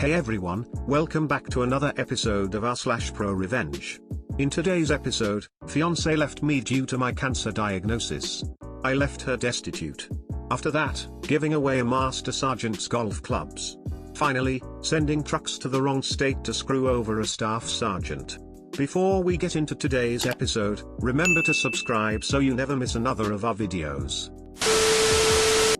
Hey everyone, welcome back to another episode of r/ProRevenge. In today's episode, fiancé left me due to my cancer diagnosis. I left her destitute. After that, giving away a Master Sergeant's golf clubs. Finally, sending trucks to the wrong state to screw over a staff sergeant. Before we get into today's episode, remember to subscribe so you never miss another of our videos.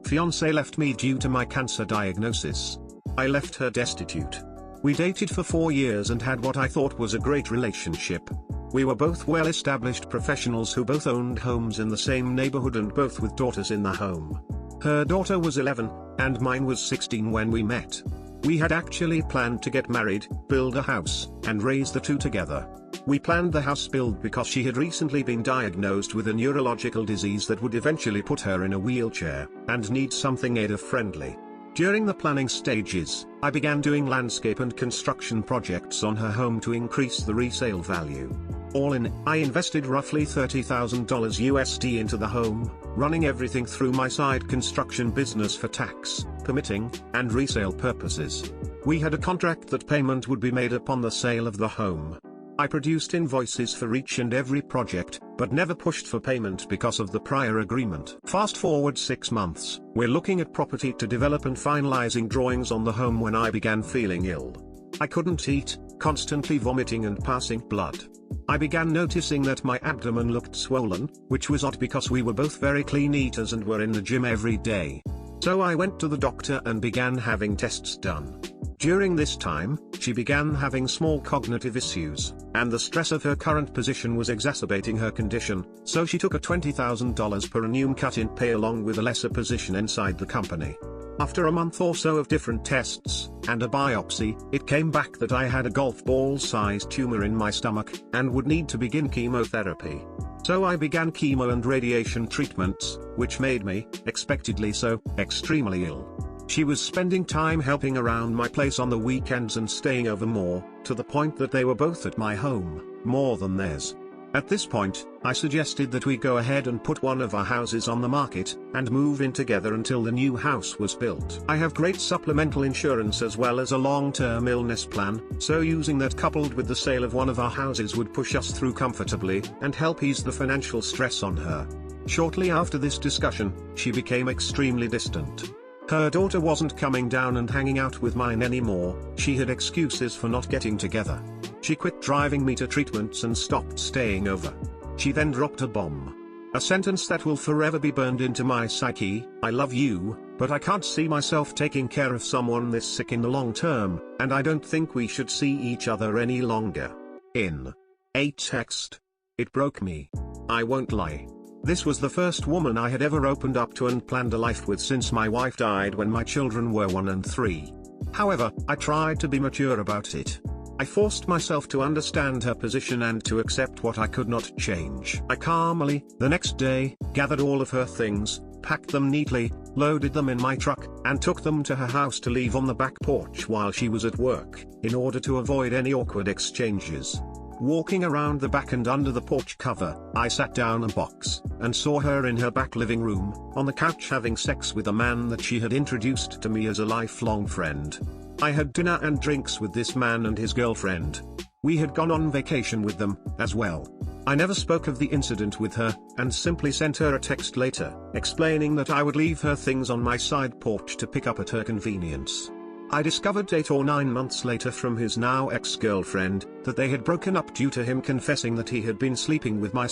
Fiancé left me due to my cancer diagnosis. I left her destitute. We dated for 4 years and had what I thought was a great relationship. We were both well-established professionals who both owned homes in the same neighborhood and both with daughters in the home. Her daughter was 11, and mine was 16 when we met. We had actually planned to get married, build a house, and raise the two together. We planned the house build because she had recently been diagnosed with a neurological disease that would eventually put her in a wheelchair, and need something ADA-friendly. During the planning stages, I began doing landscape and construction projects on her home to increase the resale value. All in, I invested roughly $30,000 USD into the home, running everything through my side construction business for tax, permitting, and resale purposes. We had a contract that payment would be made upon the sale of the home. I produced invoices for each and every project, but never pushed for payment because of the prior agreement. Fast forward 6 months, we're looking at property to develop and finalizing drawings on the home when I began feeling ill. I couldn't eat, constantly vomiting and passing blood. I began noticing that my abdomen looked swollen, which was odd because we were both very clean eaters and were in the gym every day. So I went to the doctor and began having tests done. During this time, she began having small cognitive issues, and the stress of her current position was exacerbating her condition, so she took a $20,000 per annum cut in pay along with a lesser position inside the company. After a month or so of different tests, and a biopsy, it came back that I had a golf ball-sized tumor in my stomach, and would need to begin chemotherapy. So I began chemo and radiation treatments, which made me, expectedly so, extremely ill. She was spending time helping around my place on the weekends and staying over more, to the point that they were both at my home, more than theirs. At this point, I suggested that we go ahead and put one of our houses on the market, and move in together until the new house was built. I have great supplemental insurance as well as a long-term illness plan, so using that coupled with the sale of one of our houses would push us through comfortably, and help ease the financial stress on her. Shortly after this discussion, she became extremely distant. Her daughter wasn't coming down and hanging out with mine anymore, she had excuses for not getting together. She quit driving me to treatments and stopped staying over. She then dropped a bomb. A sentence that will forever be burned into my psyche: I love you, but I can't see myself taking care of someone this sick in the long term, and I don't think we should see each other any longer. In a text. It broke me. I won't lie. This was the first woman I had ever opened up to and planned a life with since my wife died when my children were 1 and 3. However, I tried to be mature about it. I forced myself to understand her position and to accept what I could not change. I calmly, the next day, gathered all of her things, packed them neatly, loaded them in my truck, and took them to her house to leave on the back porch while she was at work, in order to avoid any awkward exchanges. Walking around the back and under the porch cover, I sat down a box, and saw her in her back living room, on the couch having sex with a man that she had introduced to me as a lifelong friend. I had dinner and drinks with this man and his girlfriend. We had gone on vacation with them, as well. I never spoke of the incident with her, and simply sent her a text later, explaining that I would leave her things on my side porch to pick up at her convenience. I discovered 8 or 9 months later from his now ex-girlfriend, that they had broken up due to him confessing that he had been sleeping with my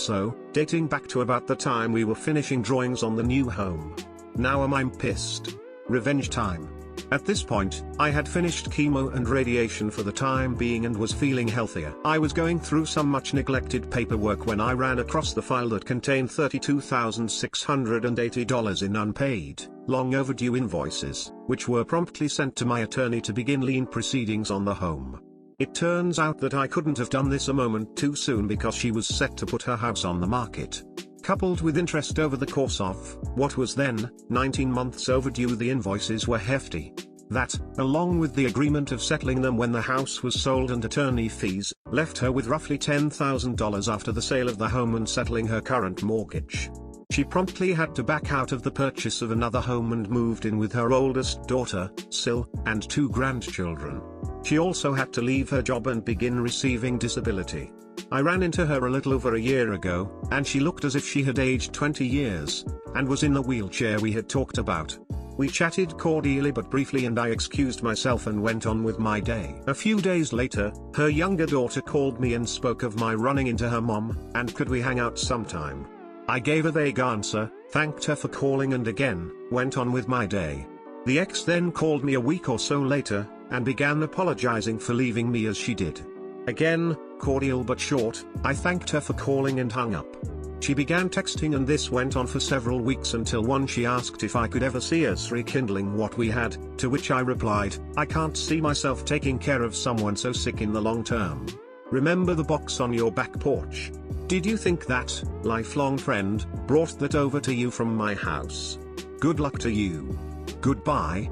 dating back to about the time we were finishing drawings on the new home. Now I'm pissed. Revenge time. At this point, I had finished chemo and radiation for the time being and was feeling healthier. I was going through some much neglected paperwork when I ran across the file that contained $32,680 in unpaid, long overdue invoices, which were promptly sent to my attorney to begin lien proceedings on the home. It turns out that I couldn't have done this a moment too soon because she was set to put her house on the market. Coupled with interest over the course of, what was then, 19 months overdue, the invoices were hefty. That, along with the agreement of settling them when the house was sold and attorney fees, left her with roughly $10,000 after the sale of the home and settling her current mortgage. She promptly had to back out of the purchase of another home and moved in with her oldest daughter, Sil, and 2 grandchildren. She also had to leave her job and begin receiving disability. I ran into her a little over a year ago, and she looked as if she had aged 20 years, and was in the wheelchair we had talked about. We chatted cordially but briefly and I excused myself and went on with my day. A few days later, her younger daughter called me and spoke of my running into her mom, and could we hang out sometime. I gave a vague answer, thanked her for calling and again, went on with my day. The ex then called me a week or so later, and began apologizing for leaving me as she did. Again, cordial but short, I thanked her for calling and hung up. She began texting and this went on for several weeks until one she asked if I could ever see us rekindling what we had, to which I replied, I can't see myself taking care of someone so sick in the long term. Remember the box on your back porch? Did you think that, lifelong friend, brought that over to you from my house? Good luck to you. Goodbye.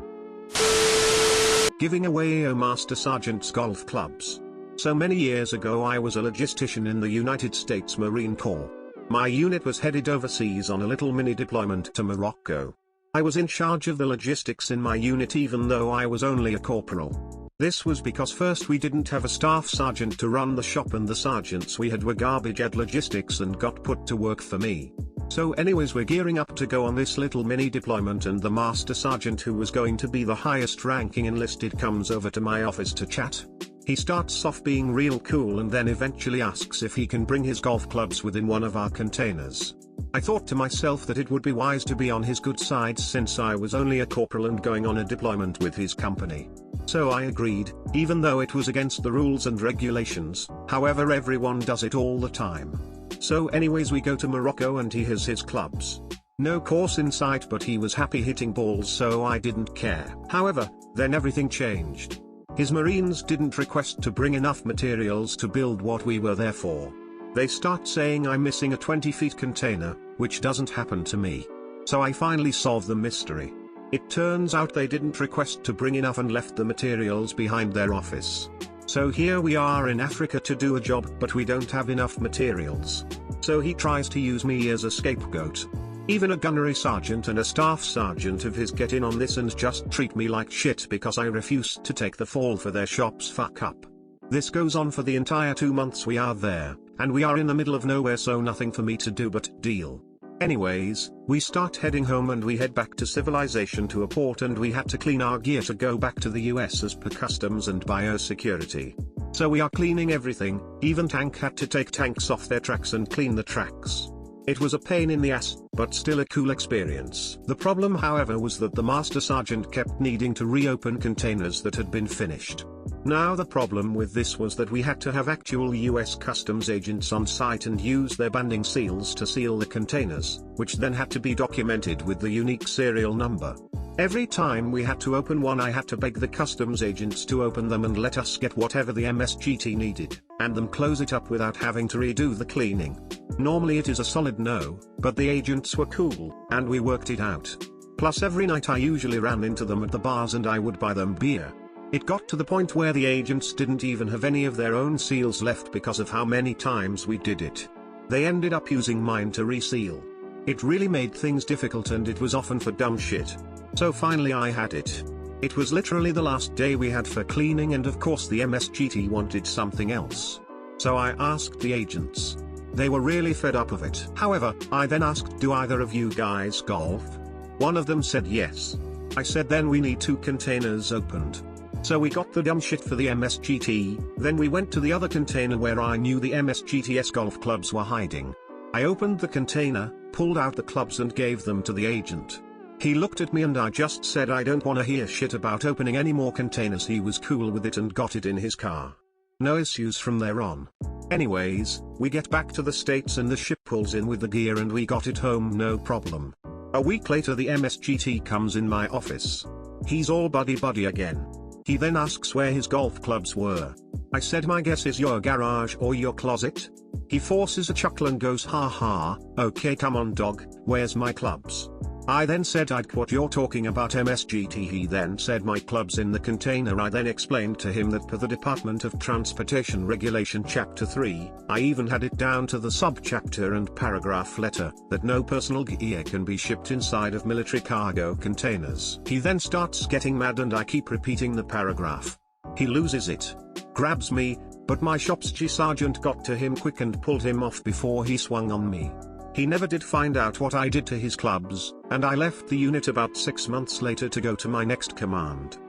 Giving away a Master Sergeant's golf clubs. So many years ago I was a logistician in the United States Marine Corps. My unit was headed overseas on a little mini deployment to Morocco. I was in charge of the logistics in my unit even though I was only a corporal. This was because first we didn't have a staff sergeant to run the shop and the sergeants we had were garbage at logistics and got put to work for me. So anyways we're gearing up to go on this little mini deployment and the master sergeant who was going to be the highest ranking enlisted comes over to my office to chat. He starts off being real cool and then eventually asks if he can bring his golf clubs within one of our containers. I thought to myself that it would be wise to be on his good side since I was only a corporal and going on a deployment with his company. So I agreed, even though it was against the rules and regulations, however everyone does it all the time. So anyways we go to Morocco and he has his clubs. No course in sight but he was happy hitting balls so I didn't care. However, then everything changed. His Marines didn't request to bring enough materials to build what we were there for. They start saying I'm missing a 20-feet container, which doesn't happen to me. So I finally solve the mystery. It turns out they didn't request to bring enough and left the materials behind their office. So here we are in Africa to do a job but we don't have enough materials. So he tries to use me as a scapegoat. Even a gunnery sergeant and a staff sergeant of his get in on this and just treat me like shit because I refused to take the fall for their shop's fuck up. This goes on for the entire 2 months we are there, and we are in the middle of nowhere so nothing for me to do but deal. Anyways, we start heading home and we head back to civilization to a port and we had to clean our gear to go back to the US as per customs and biosecurity. So we are cleaning everything, even tank had to take tanks off their tracks and clean the tracks. It was a pain in the ass, but still a cool experience. The problem however was that the Master Sergeant kept needing to reopen containers that had been finished. Now the problem with this was that we had to have actual US customs agents on site and use their banding seals to seal the containers, which then had to be documented with the unique serial number. Every time we had to open one I had to beg the customs agents to open them and let us get whatever the MSGT needed, and them close it up without having to redo the cleaning. Normally it is a solid no, but the agents were cool, and we worked it out. Plus every night I usually ran into them at the bars and I would buy them beer. It got to the point where the agents didn't even have any of their own seals left because of how many times we did it. They ended up using mine to reseal. It really made things difficult and it was often for dumb shit. So finally I had it. It was literally the last day we had for cleaning and of course the MSGT wanted something else. So I asked the agents. They were really fed up of it. However, I then asked, do either of you guys golf? One of them said yes. I said then we need 2 containers opened. So we got the dumb shit for the MSGT, then we went to the other container where I knew the MSGT's golf clubs were hiding. I opened the container, pulled out the clubs and gave them to the agent. He looked at me and I just said I don't wanna hear shit about opening any more containers. He was cool with it and got it in his car. No issues from there on. Anyways, we get back to the States and the ship pulls in with the gear and we got it home no problem. A week later the MSGT comes in my office. He's all buddy again. He then asks where his golf clubs were. I said my guess is your garage or your closet. He forces a chuckle and goes ha ha, okay come on dog, where's my clubs? I then said what you're talking about MSGT. He then said my club's in the container. I then explained to him that per the Department of Transportation Regulation Chapter 3, I even had it down to the subchapter and paragraph letter, that no personal gear can be shipped inside of military cargo containers. He then starts getting mad and I keep repeating the paragraph. He loses it. Grabs me, but my shop's sergeant got to him quick and pulled him off before he swung on me. He never did find out what I did to his clubs, and I left the unit about 6 months later to go to my next command.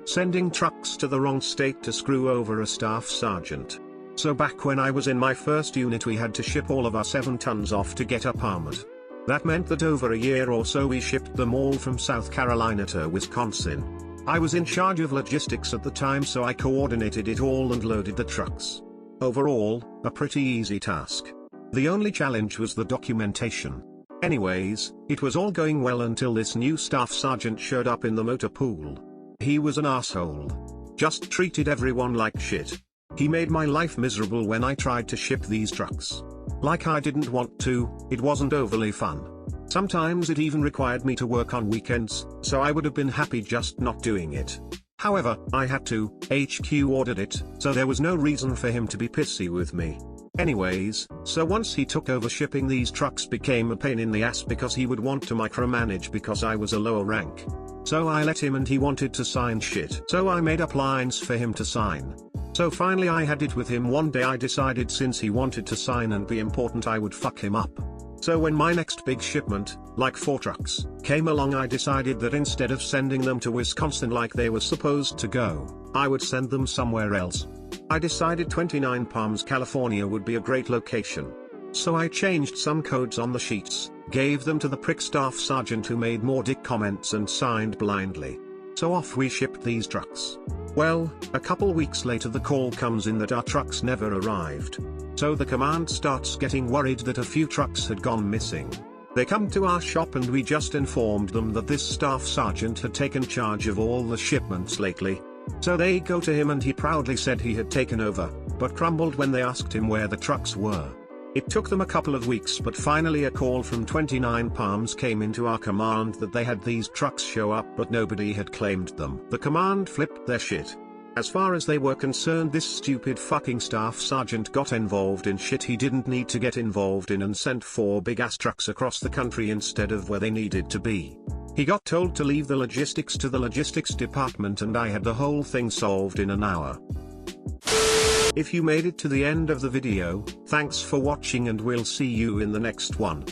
Sending trucks to the wrong state to screw over a staff sergeant. So back when I was in my first unit we had to ship all of our 7 tons off to get up armored. That meant that over a year or so we shipped them all from South Carolina to Wisconsin. I was in charge of logistics at the time, so I coordinated it all and loaded the trucks. Overall, a pretty easy task. The only challenge was the documentation. Anyways, it was all going well until this new staff sergeant showed up in the motor pool. He was an asshole. Just treated everyone like shit. He made my life miserable when I tried to ship these trucks. Like I didn't want to, it wasn't overly fun. Sometimes it even required me to work on weekends, so I would have been happy just not doing it. However, I had to. HQ ordered it, so there was no reason for him to be pissy with me. Anyways, so once he took over, shipping these trucks became a pain in the ass because he would want to micromanage because I was a lower rank. So I let him and he wanted to sign shit. So I made up lines for him to sign. So finally I had it with him one day. I decided since he wanted to sign and be important I would fuck him up. So when my next big shipment, like 4 trucks, came along, I decided that instead of sending them to Wisconsin like they were supposed to go, I would send them somewhere else. I decided 29 Palms, California would be a great location. So I changed some codes on the sheets, gave them to the prick staff sergeant who made more dick comments and signed blindly. So off we shipped these trucks. Well, a couple weeks later the call comes in that our trucks never arrived. So the command starts getting worried that a few trucks had gone missing. They come to our shop and we just informed them that this staff sergeant had taken charge of all the shipments lately. So they go to him and he proudly said he had taken over, but crumbled when they asked him where the trucks were. It took them a couple of weeks, but finally a call from 29 Palms came into our command that they had these trucks show up but nobody had claimed them. The command flipped their shit. As far as they were concerned, this stupid fucking staff sergeant got involved in shit he didn't need to get involved in and sent 4 big ass trucks across the country instead of where they needed to be. He got told to leave the logistics to the logistics department and I had the whole thing solved in an hour. If you made it to the end of the video, thanks for watching and we'll see you in the next one.